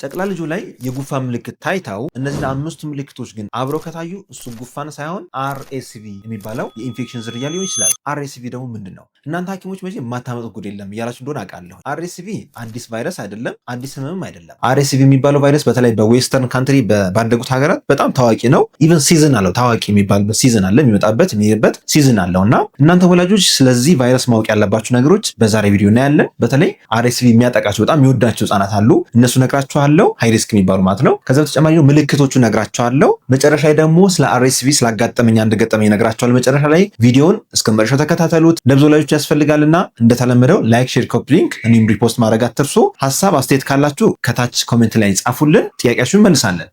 ጨቅላ ልጁ ላይ የጉፋን ምልክት ታይታው እነዚህ አምስቱ ምልክቶች ግን አብረው ከታዩ እሱ ጉፋን ሳይሆን አርኤስቪ የሚባለው የኢንፌክሽን ዝርያ ሊሆን ይችላል። አርኤስቪ ደግሞ ምንድን ነው? እናንተ ሐኪሞች መቼ የማታመጡት ጉድ የለም እያላችሁ እንደሆነ አውቃለሁ። አርኤስቪ አዲስ ቫይረስ አይደለም፣ አዲስ ህመምም አይደለም። አርኤስቪ የሚባለው ቫይረስ በተለይ በዌስተርን ካንትሪ ባደጉት ሀገራት በጣም ታዋቂ ነው። ኢቨን ሲዝን አለው። ታዋቂ የሚባልበት ሲዝን አለ፣ የሚመጣበት የሚሄድበት ሲዝን አለው እና እናንተ ወላጆች ስለዚህ ቫይረስ ማወቅ ያለባችሁ ነገሮች በዛሬ ቪዲዮ እናያለን። በተለይ አርኤስቪ የሚያጠቃቸው በጣም የሚወዳቸው ህጻናት አሉ። እነሱ ነግራችኋለሁ፣ ሃይ ሪስክ የሚባሉ ማለት ነው። ከዛ በተጨማሪ ነው ምልክቶቹ ነግራችኋለሁ። መጨረሻ ላይ ደግሞ ስለ አርኤስቪ ስላጋጠመኝ አንድ ገጠመኝ ነግራችኋለሁ። መጨረሻ ላይ ቪዲዮውን እስከ መጨረሻው ተከታተሉት። ለብዙ ወላጆች ያስፈልጋልና እንደተለመደው ላይክ፣ ሼር፣ ኮፒ ሊንክ እንዲሁም ሪፖስት ማድረግ አትርሱ። ሐሳብ አስተያየት ካላችሁ ከታች ኮሜንት ላይ ጻፉልን፣ ጥያቄያችሁን እንመልሳለን።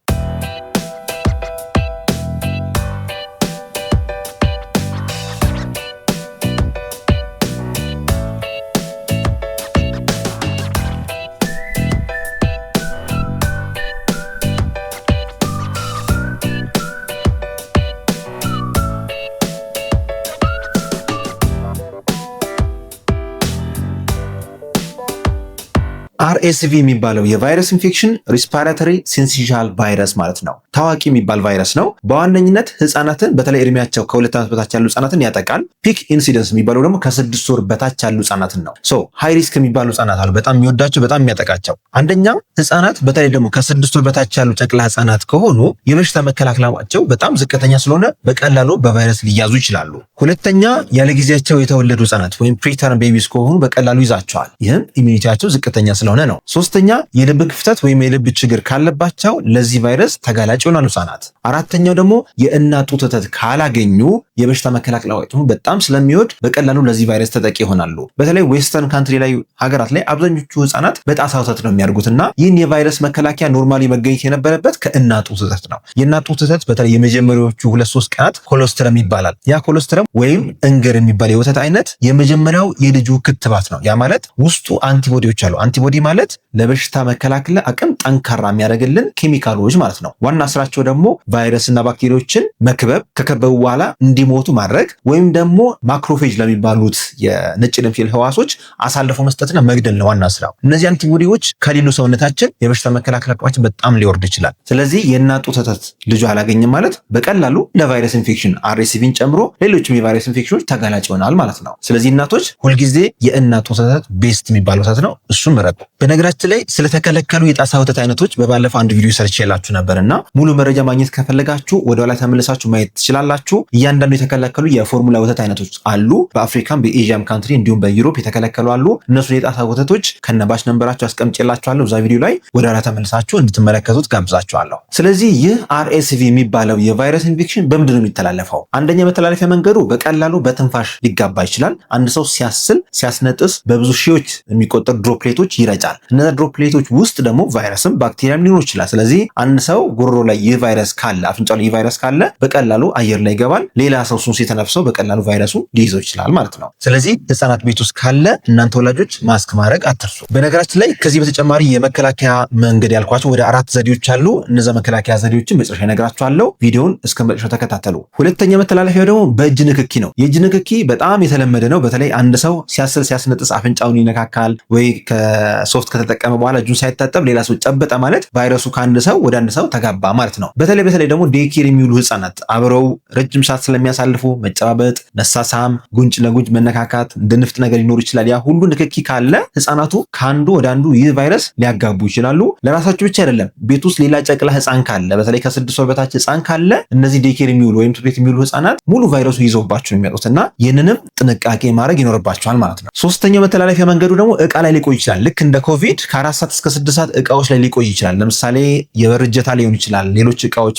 አርኤስቪ የሚባለው የቫይረስ ኢንፌክሽን ሪስፓራቶሪ ሲንሲሻል ቫይረስ ማለት ነው። ታዋቂ የሚባል ቫይረስ ነው። በዋነኝነት ህፃናትን በተለይ እድሜያቸው ከ2 ዓመት በታች ያሉ ህፃናትን ያጠቃል። ፒክ ኢንሲደንስ የሚባለው ደግሞ ከ6 ወር በታች ያሉ ህፃናትን ነው። ሃይ ሪስክ የሚባሉ ህፃናት አሉ፣ በጣም የሚወዳቸው በጣም የሚያጠቃቸው። አንደኛ ህፃናት በተለይ ደግሞ ከ6 ወር በታች ያሉ ጨቅላ ህፃናት ከሆኑ የበሽታ መከላከላቸው በጣም ዝቅተኛ ስለሆነ በቀላሉ በቫይረስ ሊያዙ ይችላሉ። ሁለተኛ ያለ ጊዜያቸው የተወለዱ ህፃናት ወይም ፕሪተርም ቤቢስ ከሆኑ በቀላሉ ይዛቸዋል። ይህም ኢሚኒቲያቸው ዝቅተኛ ስለሆነ ነው። ሶስተኛ የልብ ክፍተት ወይም የልብ ችግር ካለባቸው ለዚህ ቫይረስ ተጋላጭ ይሆናሉ ህፃናት። አራተኛው ደግሞ የእናት ጡት ወተት ካላገኙ የበሽታ መከላከላቸው በጣም ስለሚወድ በቀላሉ ለዚህ ቫይረስ ተጠቂ ይሆናሉ። በተለይ ዌስተርን ካንትሪ ላይ ሀገራት ላይ አብዛኞቹ ህፃናት በጣሳ ወተት ነው የሚያድጉትና ይህን የቫይረስ መከላከያ ኖርማሊ መገኘት የነበረበት ከእናት ጡት ወተት ነው። የእናት ጡት ወተት በተለይ የመጀመሪያዎቹ 2-3 ቀናት ኮሎስትረም ይባላል። ያ ኮሎስትረም ወይም እንገር የሚባል የወተት አይነት የመጀመሪያው የልጁ ክትባት ነው። ያ ማለት ውስጡ አንቲቦዲዎች አሉ። አንቲቦዲ ማለት ለበሽታ መከላከል አቅም ጠንካራ የሚያደርግልን ኬሚካሎች ማለት ነው። ዋና ስራቸው ደግሞ ቫይረስና ባክቴሪያዎችን መክበብ፣ ከከበቡ በኋላ እንዲሞቱ ማድረግ ወይም ደግሞ ማክሮፌጅ ለሚባሉት የነጭ ደም ሴል ህዋሶች አሳልፎ መስጠትና መግደል ነው ዋና ስራው። እነዚህ አንቲቦዲዎች ከሌሉ ሰውነታችን የበሽታ መከላከል አቅማችን በጣም ሊወርድ ይችላል። ስለዚህ የእናት ጡት ወተት ልጁ አላገኘም ማለት በቀላሉ ለቫይረስ ኢንፌክሽን አርኤስቪን ጨምሮ ሌሎችም የቫይረስ ኢንፌክሽኖች ተጋላጭ ይሆናል ማለት ነው። ስለዚህ እናቶች ሁልጊዜ የእናት ጡት ወተት ቤስት የሚባል ወተት ነው፣ እሱም ምረጡ። በነገራችን ላይ ስለተከለከሉ የጣሳ ወተት አይነቶች በባለፈው አንድ ቪዲዮ ሰርቼላችሁ ነበርና ሙሉ መረጃ ማግኘት ከፈለጋችሁ ወደኋላ ተመልሳችሁ ማየት ትችላላችሁ። እያንዳንዱ የተከለከሉ የፎርሙላ ወተት አይነቶች አሉ። በአፍሪካም በኤዥያም ካንትሪ እንዲሁም በዩሮፕ የተከለከሉ አሉ። እነሱን የጣሳ ወተቶች ከነባሽ ነንበራቸው አስቀምጬላችኋለሁ። እዛ ቪዲዮ ላይ ወደኋላ ተመልሳችሁ እንድትመለከቱት ጋብዛችኋለሁ። ስለዚህ ይህ አርኤስቪ የሚባለው የቫይረስ ኢንፌክሽን በምንድን ነው የሚተላለፈው? አንደኛ መተላለፊያ መንገዱ በቀላሉ በትንፋሽ ሊጋባ ይችላል። አንድ ሰው ሲያስል ሲያስነጥስ በብዙ ሺዎች የሚቆጠሩ ድሮፕሌቶች ይረጫል። እነዛ ድሮፕሌቶች ውስጥ ደግሞ ቫይረስም ባክቴሪያም ሊኖር ይችላል። ስለዚህ አንድ ሰው ጉሮሮ ላይ ይህ ቫይረስ ካለ፣ አፍንጫው ላይ ይህ ቫይረስ ካለ በቀላሉ አየር ላይ ይገባል። ሌላ ሰው እሱን ሲተነፍሰው በቀላሉ ቫይረሱ ሊይዘው ይችላል ማለት ነው። ስለዚህ ህፃናት ቤት ውስጥ ካለ እናንተ ወላጆች ማስክ ማድረግ አትርሱ። በነገራችን ላይ ከዚህ በተጨማሪ የመከላከያ መንገድ ያልኳቸው ወደ 4 ዘዴዎች አሉ። እነዛ መከላከያ ዘዴዎችን መጨረሻ እነግራችኋለሁ። ቪዲዮውን እስከ መጨረሻው ተከታተሉ። ሁለተኛ መተላለፊያው ደግሞ በእጅ ንክኪ ነው። የእጅ ንክኪ በጣም የተለመደ ነው። በተለይ አንድ ሰው ሲያስል ሲያስነጥስ አፍንጫውን ይነካካል ወይ ከሶፍት ከተጠቀመ በኋላ እጁን ሳይታጠብ ሌላ ሰው ጨበጠ ማለት ቫይረሱ ከአንድ ሰው ወደ አንድ ሰው ተጋባ ማለት ነው። በተለይ ደግሞ ዴይኬር የሚውሉ ህፃናት አብረው ረጅም ሰዓት ስለሚያሳልፉ መጨባበጥ፣ መሳሳም፣ ጉንጭ ለጉንጭ መነካካት፣ እንደ ንፍጥ ነገር ሊኖር ይችላል። ያ ሁሉ ንክኪ ካለ ህፃናቱ ከአንዱ ወደ አንዱ ይህ ቫይረስ ሊያጋቡ ይችላሉ። ለራሳቸው ብቻ አይደለም፣ ቤት ውስጥ ሌላ ጨቅላ ህፃን ካለ በተለይ ከ6 ወር በታች ህፃን ካለ እነዚህ ዴይኬር የሚውሉ ወይም ትምህርት ቤት የሚውሉ ህፃናት ሙሉ ቫይረሱ ይዘውባቸው የሚያጡትና ይህንንም ጥንቃቄ ማድረግ ይኖርባቸዋል ማለት ነው። ሶስተኛው መተላለፊያ መንገዱ ደግሞ እቃ ላይ ሊቆይ ይችላል። ልክ እንደ ኮቪድ ከ4 ሰዓት እስከ 6 ሰዓት እቃዎች ላይ ሊቆይ ይችላል። ለምሳሌ የበር እጀታ ሊሆን ይችላል። ሌሎች እቃዎች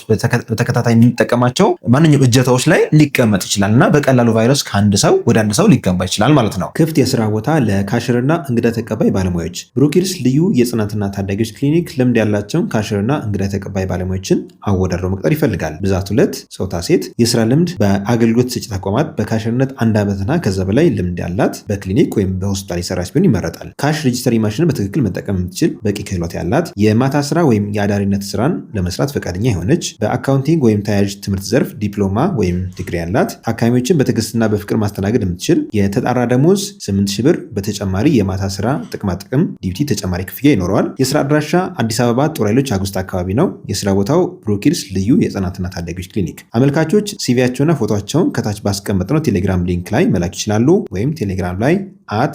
በተከታታይ የምንጠቀማቸው ማንኛውም እጀታዎች ላይ ሊቀመጥ ይችላል እና በቀላሉ ቫይረስ ከአንድ ሰው ወደ አንድ ሰው ሊገባ ይችላል ማለት ነው። ክፍት የስራ ቦታ ለካሽርና እንግዳ ተቀባይ ባለሙያዎች ብሩኪድስ ልዩ የጽናትና ታዳጊዎች ክሊኒክ ልምድ ያላቸውን ካሽርና እንግዳ ተቀባይ ባለሙያዎችን አወዳድሮ መቅጠር ይፈልጋል። ብዛት 2 ጾታ ሴት፣ የስራ ልምድ በአገልግሎት ሰጪ ተቋማት በካሽርነት 1 ዓመትና ከዛ በላይ ልምድ ያላት በክሊኒክ ወይም በሆስፒታል የሰራች ቢሆን ይመረጣል። ካሽ ሬጂስተሪ ማሽን በትክክል መጠቀም የምትችል በቂ ክህሎት ያላት፣ የማታ ስራ ወይም የአዳሪነት ስራን ለመስራት ፈቃደኛ የሆነች፣ በአካውንቲንግ ወይም ተያያዥ ትምህርት ዘርፍ ዲፕሎማ ወይም ዲግሪ ያላት፣ ታካሚዎችን በትዕግስትና በፍቅር ማስተናገድ የምትችል፣ የተጣራ ደሞዝ 8000 ብር በተጨማሪ የማታ ስራ ጥቅማጥቅም ዲዩቲ ተጨማሪ ክፍያ ይኖረዋል። የስራ አድራሻ አዲስ አበባ ጦር ኃይሎች አጉስት አካባቢ ነው። የስራ ቦታው ብሩኪድስ ልዩ የህፃናትና ታዳጊዎች ክሊኒክ። አመልካቾች ሲቪያቸውና ፎቶቸውን ከታች ባስቀመጥነው ቴሌግራም ሊንክ ላይ መላክ ይችላሉ። ወይም ቴሌግራም ላይ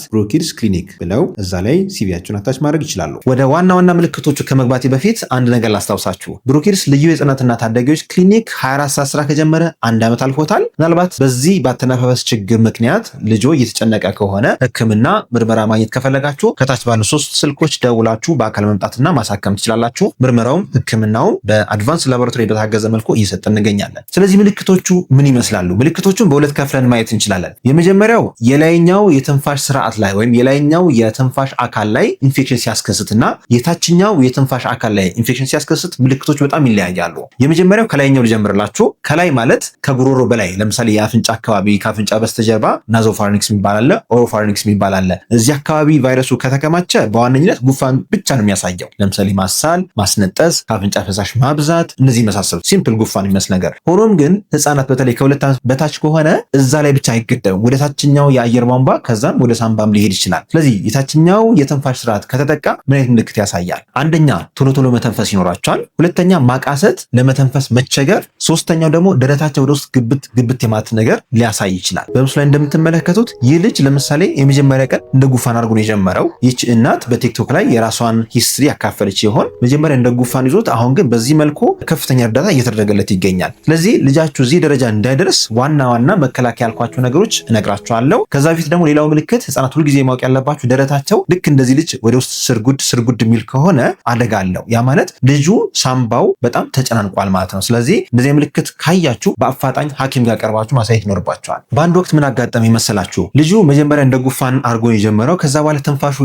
@ብሩኪድስ ክሊኒክ ብለው እዛ ላይ ሲቪያቸውን አታች ማድረግ ይችላሉ። ወደ ዋና ዋና ምልክቶቹ ከመግባቴ በፊት አንድ ነገር ላስታውሳችሁ። ብሩኪድስ ልዩ የህፃናትና ታዳጊዎች ክሊኒክ 24 ሰዓት ስራ ከጀመረ 1 ዓመት አልፎታል። ምናልባት በዚህ ባተነፋፈስ ችግር ምክንያት ልጆ እየተጨነቀ ከሆነ ህክምና ምርመራ ማግኘት ከፈለጋችሁ ከታች ባሉ 3 ስልኮች ደውላችሁ በአካል መምጣትና ማሳከም ትችላላችሁ። ምርመራውም ህክምናውም በአድቫንስ ላቦራቶሪ በታገዘ መልኩ እየሰጠን እንገኛለን። ስለዚህ ምልክቶቹ ምን ይመስላሉ? ምልክቶቹን በሁለት ከፍለን ማየት እንችላለን። የመጀመሪያው የላይኛው የትንፋሽ ስርዓት ላይ ወይም የላይኛው የትንፋሽ አካል ላይ ኢንፌክሽን ሲያስከስትና የታችኛው የትንፋሽ አካል ላይ ኢንፌክሽን ሲያስከስት ምልክቶች በጣም ይለያያሉ። የመጀመሪያው ከላይኛው ልጀምርላችሁ። ከላይ ማለት ከጉሮሮ በላይ ለምሳሌ የአፍንጫ አካባቢ፣ ከአፍንጫ በስተጀርባ ናዞፋሪንክስ የሚባል አለ፣ ኦሮፋሪንክስ የሚባል አለ። እዚህ አካባቢ ቫይረሱ ከተከማቸ በዋነኝነት ጉፋን ብቻ ነው የሚያሳየው። ለምሳሌ ማሳል፣ ማስነጠስ፣ ከአፍንጫ ፈሳሽ ማብዛት፣ እነዚህ መሳሰሉ ሲምፕል ጉፋን የሚመስል ነገር። ሆኖም ግን ህፃናት በተለይ ከ2 ዓመት በታች ከሆነ እዛ ላይ ብቻ አይገደብም። ወደ ታችኛው የአየር ቧንቧ ከዛም ወደ ሳምባም ሊሄድ ይችላል። ስለዚህ የታችኛው የትንፋሽ ስርዓት ከተጠቃ ምን አይነት ምልክት ያሳያል? አንደኛ ቶሎ ቶሎ መተንፈስ ይኖራቸዋል። ሁለተኛ ማቃሰት፣ ለመተንፈስ መቸገር። ሶስተኛው ደግሞ ደረታቸው ወደ ውስጥ ግብት የማለት ነገር ሊያሳይ ይችላል። በምስሉ ላይ እንደምትመለከቱት ይህ ልጅ ለምሳሌ የመጀመሪያ ቀን እንደ ጉፋን አድርጎ ነው የጀመረው። ይህች እናት በቲክቶክ ላይ የራሷን ሂስትሪ ያካፈለች ሲሆን መጀመሪያ እንደ ጉፋን ይዞት አሁን ግን በዚህ መልኩ ከፍተኛ እርዳታ እየተደረገለት ይገኛል። ስለዚህ ልጃችሁ እዚህ ደረጃ እንዳይደርስ ዋና ዋና መከላከያ ያልኳቸው ነገሮች እነግራችኋለሁ። ከዛ በፊት ደግሞ ሌላው ምልክት ህፃናት ሁልጊዜ ማወቅ ያለባችሁ ደረታቸው ልክ እንደዚህ ልጅ ወደ ውስጥ ስርጉድ የሚል ከሆነ አደጋ አለው። ያ ማለት ልጁ ሳምባው በጣም ተጨናንቋል ማለት ነው። ስለዚህ እንደዚህ ምልክት ካያችሁ በአፋጣኝ ሐኪም ጋር ቀርባችሁ ማሳየት ይኖርባችኋል። በአንድ ወቅት ምን አጋጠመ ይመስላችሁ? ልጁ መጀመሪያ እንደ ጉፋን አድርጎ የጀመረው ከዛ በኋላ ትንፋሹ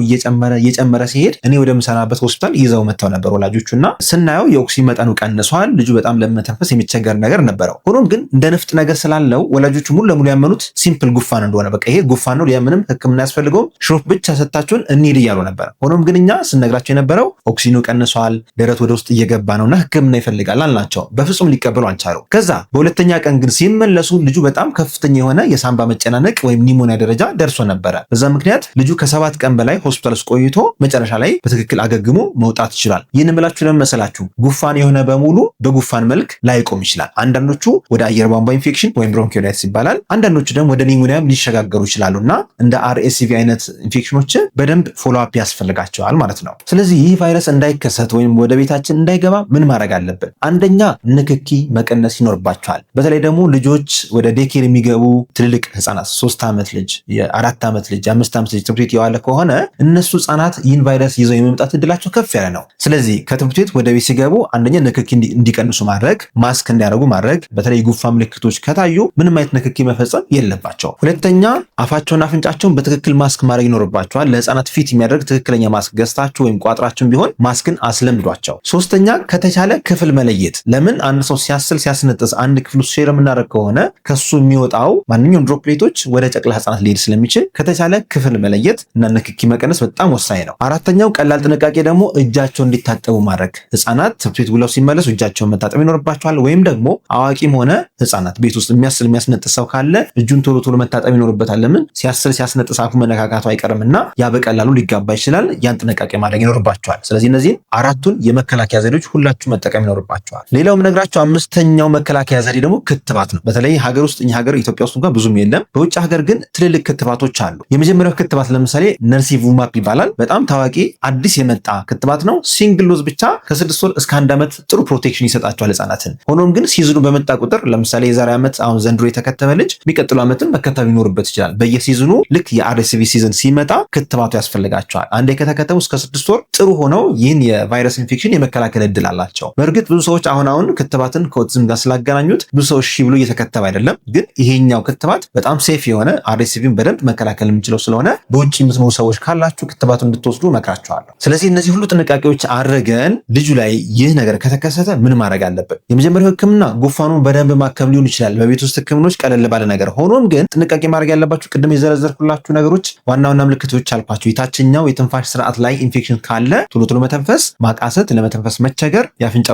እየጨመረ ሲሄድ እኔ ወደ ምሰራበት ሆስፒታል ይዘው መጥተው ነበር ወላጆቹና ስናየው የኦክሲጅን መጠኑ ቀንሷል። ልጁ በጣም ለመተንፈስ የሚቸገር ነገር ነበረው። ሆኖም ግን እንደ ንፍጥ ነገር ስላለው ወላጆቹ ሙሉ ለሙሉ ያመኑት ሲምፕል ጉፋን እንደሆነ በቃ ይሄ ጉፋን ነው፣ ምንም ህክምና ያስፈልገውም ሽሮፕ ብቻ ሰጣችሁን እንሂድ እያሉ ነበር። ሆኖም ግን እኛ ስነግራቸው የነበረው ኦክሲጅኑ ቀንሷል፣ ደረት ወደ ውስጥ እየገባ ነውና ህክምና ይፈልጋል አልናቸው። በፍጹም ሊቀበሉ አልቻሉ። ከዛ በሁለተኛ ቀን ግን ሲመለሱ ልጁ በጣም ከፍተኛ የሆነ የሳምባ መጨናነቅ ወይም ኒሞኒያ ደረጃ ደርሶ ነበረ። በዛ ምክንያት ልጁ ከ7 ቀን በላይ ሆስፒታል ውስጥ ቆይቶ መጨረሻ ላይ በትክክል አገግሞ መውጣት ይችላል። ይህን ብላችሁ ለምን መሰላችሁ? ጉፋን የሆነ በሙሉ በጉፋን መልክ ላይቆም ይችላል። አንዳንዶቹ ወደ አየር ቧንቧ ኢንፌክሽን ወይም ብሮንኪዮላይቲስ ይባላል። አንዳንዶቹ ደግሞ ወደ ኒሞኒያም ሊሸጋገሩ ይችላሉና እንደ RSV አይነት ኢንፌክሽኖችን በደንብ ፎሎ አፕ ያስፈልጋቸዋል ማለት ነው። ስለዚህ ይህ ቫይረስ እንዳይከሰት ወይም ወደ ቤታችን እንዳይገባ ምን ማድረግ አለብን? አንደኛ ንክኪ መቀነስ ይኖርባቸዋል። በተለይ ደግሞ ልጆች ወደ ዴኬር የሚገቡ ትልልቅ ህፃናት 3 ዓመት ልጅ፣ የ4 ዓመት ልጅ፣ የ5 ዓመት ልጅ ትምህርት ቤት የዋለ ከሆነ እነሱ ህፃናት ይህን ቫይረስ ይዘው የመምጣት እድላቸው ከፍ ያለ ነው። ስለዚህ ከትምህርት ቤት ወደ ቤት ሲገቡ አንደኛ ንክኪ እንዲቀንሱ ማድረግ፣ ማስክ እንዲያደርጉ ማድረግ። በተለይ ጉንፋን ምልክቶች ከታዩ ምንም አይነት ንክኪ መፈጸም የለባቸው። ሁለተኛ አፋቸውና አፍንጫቸውን በትክክል ማስክ ማድረግ ይኖርባቸዋል። ለህፃናት ፊት የሚያደርግ ትክክለኛ ማስክ ገዝታችሁ ወይም ቋጥራችሁም ቢሆን ማስክን አስለምዷቸው። ሶስተኛ ከተቻለ ክፍል መለየት። ለምን አንድ ሰው ሲያስል ሲያስነጥስ አንድ ክፍል ውስጥ ሼር የምናደርግ ከሆነ ከሱ የሚወጣው ማንኛውም ድሮፕሌቶች ወደ ጨቅላ ህፃናት ሊሄድ ስለሚችል ከተቻለ ክፍል መለየት እና ንክኪ መቀነስ በጣም ወሳኝ ነው። አራተኛው ቀላል ጥንቃቄ ደግሞ እጃቸውን እንዲታጠቡ ማድረግ። ህፃናት ትምህርት ቤት ውለው ሲመለሱ እጃቸውን መታጠብ ይኖርባቸዋል። ወይም ደግሞ አዋቂም ሆነ ህፃናት ቤት ውስጥ የሚያስነጥስ ሰው ካለ እጁን ቶሎ ቶሎ መታጠብ ይኖርበታል። ለምን ሲያስል ሲያስነጥስ አፉ መነካካቱ አይቀርምና ያ በቀላሉ ሊጋባ ይችላል። ያን ጥንቃቄ ማድረግ ይኖርባቸዋል። ስለዚህ እነዚህን አራቱን የመከላከያ ዘዴዎች ሁላችሁ መጠቀም ይኖርባቸዋል። ሌላው የምነግራቸው አምስተኛው መከላከያ ዘዴ ደግሞ ክትባት ነው። በተለይ ሀገር ውስጥ እኛ ሀገር ኢትዮጵያ ውስጥ እንኳን ብዙም የለም። በውጭ ሀገር ግን ትልልቅ ክትባቶች አሉ። የመጀመሪያው ክትባት ለምሳሌ ነርሲቩማፕ ይባላል። በጣም ታዋቂ አዲስ የመጣ ክትባት ነው። ሲንግል ዶዝ ብቻ ከ6 ወር እስከ 1 ዓመት ጥሩ ፕሮቴክሽን ይሰጣቸዋል ህፃናትን። ሆኖም ግን ሲዝኑ በመጣ ቁጥር ለምሳሌ የዛሬ ዓመት አሁን ዘንድሮ የተከተበ ልጅ የሚቀጥለው ዓመትም መከተብ ይኖርበት ይችላል። በየሲዝኑ ልክ የአርኤስቪ ሲዝን ሲመጣ ክትባቱ ያስፈልጋቸዋል። አንዴ ከተከተቡ እስከ 6 ወር ጥሩ ሆነው ይህን የቫይረስ ኢንፌክሽን የመከላከል እድል አላቸው። በእርግጥ ብዙ ሰዎች አሁን ክትባትን ከኦቲዝም ጋር ስላገናኙት ብዙ ሰዎች እሺ ብሎ እየተከተበ አይደለም። ግን ይሄኛው ክትባት በጣም ሴፍ የሆነ አርኤስቪን በደንብ መከላከል የምንችለው ስለሆነ በውጭ የምትኖሩ ሰዎች ካላችሁ ክትባቱን እንድትወስዱ እመክራችኋለሁ። ስለዚህ እነዚህ ሁሉ ጥንቃቄዎች አድርገን ልጁ ላይ ይህ ነገር ከተከሰተ ምን ማድረግ አለብን? የመጀመሪያው ህክምና ጉንፋኑን በደንብ ማከም ሊሆን ይችላል፣ በቤት ውስጥ ህክምኖች ቀለል ባለ ነገር። ሆኖም ግን ጥንቃቄ ማድረግ ያለባችሁ ቅድም የዘረዘርኩላችሁ ያለባችሁ ነገሮች ዋና ዋና ምልክቶች አልኳችሁ። የታችኛው የትንፋሽ ስርዓት ላይ ኢንፌክሽን ካለ ቶሎ ቶሎ መተንፈስ፣ ማቃሰት፣ ለመተንፈስ መቸገር፣ የአፍንጫ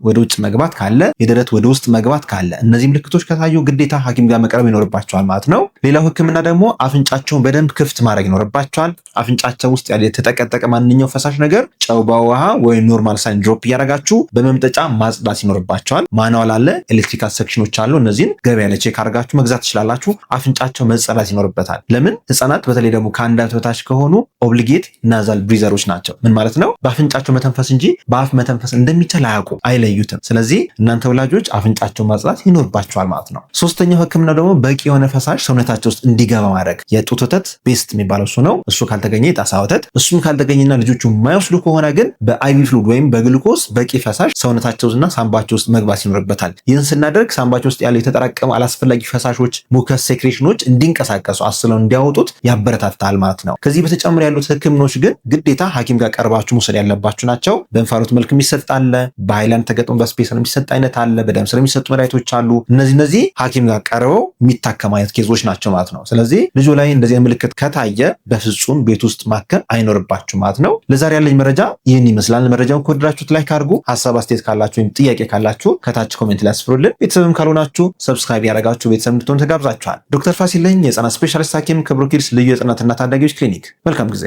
ወደ ውጭ መግባት ካለ፣ የደረት ወደ ውስጥ መግባት ካለ፣ እነዚህ ምልክቶች ከታዩ ግዴታ ሐኪም ጋር መቅረብ ይኖርባቸዋል ማለት ነው። ሌላው ህክምና ደግሞ አፍንጫቸውን በደንብ ክፍት ማድረግ ይኖርባቸዋል። አፍንጫቸው ውስጥ ያለ የተጠቀጠቀ ማንኛው ፈሳሽ ነገር ጨው በውሃ ወይም ኖርማል ሳይን ድሮፕ እያደረጋችሁ በመምጠጫ ማጽዳት ይኖርባቸዋል። ማኑዋል አለ፣ ኤሌክትሪካል ሰክሽኖች አሉ። እነዚህን ገበያ ላይ ቼክ አድርጋችሁ መግዛት ትችላላችሁ። አፍንጫቸው መጸዳት ይኖርበታል። ለምን? ህፃናት በተለይ ደግሞ ከአንድ ዓመት በታች ከሆኑ ኦብሊጌት ናዛል ብሪዘሮች ናቸው። ምን ማለት ነው? በአፍንጫቸው መተንፈስ እንጂ በአፍ መተንፈስ እንደሚቻል አያውቁም፣ አይለዩትም። ስለዚህ እናንተ ወላጆች አፍንጫቸው ማጽዳት ይኖርባቸዋል ማለት ነው። ሶስተኛው ህክምና ደግሞ በቂ የሆነ ፈሳሽ ሰውነታቸው ውስጥ እንዲገባ ማድረግ። የጡት ወተት ቤስት የሚባለው እሱ ነው። እሱ ካልተገኘ የጣሳ ወተት፣ እሱም ካልተገኘና ልጆቹ የማይወስዱ ከሆነ ግን በአይቪ ፍሉድ ወይም በግሉኮስ በቂ ፈሳሽ ሰውነታቸውና ሳምባቸው ውስጥ መግባት ይኖርበታል። ይህን ስናደርግ ሳምባቸው ውስጥ ያለው የተጠራቀሙ አላስፈላጊ ፈሳሾች ሙከስ ሴክሬሽኖች እንዲንቀሳቀሱ አስለው እንዲያወጡት ያበረታታል ማለት ነው። ከዚህ በተጨማሪ ያሉት ህክምናዎች ግን ግዴታ ሐኪም ጋር ቀርባችሁ መውሰድ ያለባችሁ ናቸው። በእንፋሎት መልክ የሚሰጥ አለ፣ በሃይላንድ ተገጥሞ በስፔሰር የሚሰጥ አይነት አለ፣ በደም ስር የሚሰጡ መድኃኒቶች አሉ። እነዚህ ሐኪም ጋር ቀርበው የሚታከም አይነት ኬዞች ናቸው ማለት ነው። ስለዚህ ልጁ ላይ እንደዚህ ምልክት ከታየ በፍጹም ቤት ውስጥ ማከም አይኖርባችሁ ማለት ነው። ለዛሬ ያለኝ መረጃ ይህን ይመስላል። መረጃውን ከወደዳችሁት ላይክ አድርጉ። ሀሳብ አስተያየት ካላችሁ ወይም ጥያቄ ካላችሁ ከታች ኮሜንት ላይ አስፍሩልን። ቤተሰብም ካልሆናችሁ ሰብስክራይብ ያደረጋችሁ ቤተሰብ እንድትሆኑ ተጋብዛችኋል። ዶክተር ፋሲል ነኝ፣ የህፃናት ስፔሻሊስት ሐኪም ከብሩክ ኪድስ ልዩ የህፃናትና ታዳጊዎች ክሊኒክ። መልካም ጊዜ